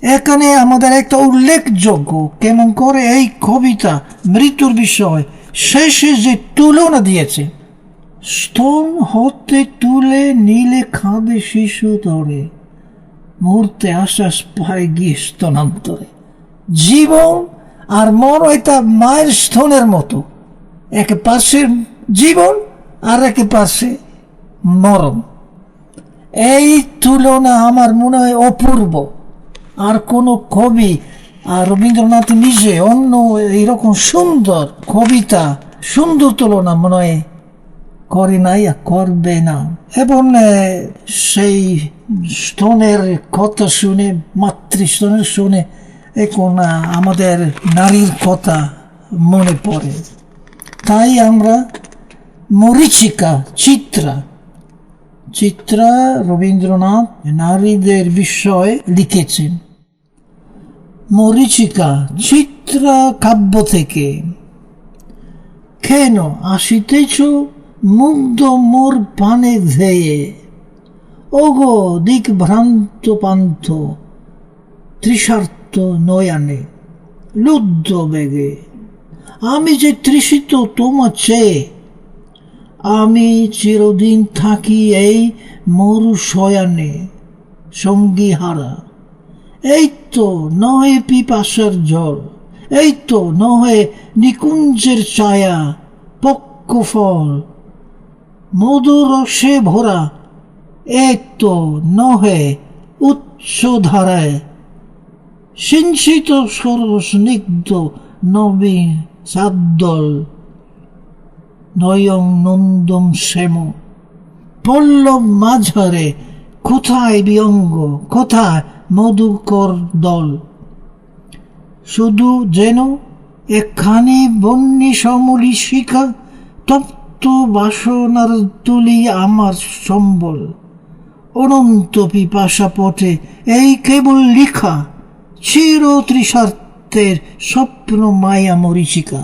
এখানে আমাদের একটা উল্লেখযোগ্য কেমন করে এই কবিতা মৃত্যুর বিষয় শেষে যে তুলনা দিয়েছে, স্তন হতে তুলে নিলে খাবে শিশু ধরে, মুহূর্তে আশ্বাস পায় গিয়ে স্তনান্তরে। জীবন আর মরণ এটা মায়ের স্তনের মতো, একে পাশে জীবন আর একে পাশে মরণ। এই তুলনা আমার মনে হয় অপূর্ব। আর কোনো কবি আর রবীন্দ্রনাথ নিজে অন্য এইরকম সুন্দর কবিতা, সুন্দর তুলনা মনে হয় করে নাই আর করবে না। এবং সেই স্তনের কথা শুনে, মাতৃস্তনের শুনে এখন আমাদের নারীর কথা মনে পড়ে। তাই আমরা মরীচিকা, চিত্রা রবীন্দ্রনাথ নারীদের বিষয়ে লিখেছেন। মরীচিকা চিত্রা কাব্য থেকে। কেন আসিতেছ মুগ্ধ মোর পানে ধেয়ে, ওগো দিকভ্রান্ত পান্থ তৃষার্ত নয়ানে, লুব্ধ বেগে আমি যে তৃষিত তোমা চেয়ে, আমি চিরদিন থাকি এই মরু শয়ানে সঙ্গী হারা। এই তো নহে পিপাসার জল, এই তো নহে নিকুঞ্জের ছায়া, পক্ষ ফল মধুরসে ভরা, এই তো নহে উচ্চ ধারায় সিঞ্চিত সরস্নিগ্ধ নবীন সাদ্দল, নয়ং নন্দম শ্যাম পল্লব মাঝারে, কোথায় বিয়ঙ্গ, কোথায় মধুকর দল। শুধু যেন এখানে বন্যী সমলি শিখা, তপ্ত বাসনার তুলি আমার সম্বল, অনন্ত পিপাসা পটে এই কেবল লিখা, চির তৃষার্থের স্বপ্ন মায়া মরীচিকা।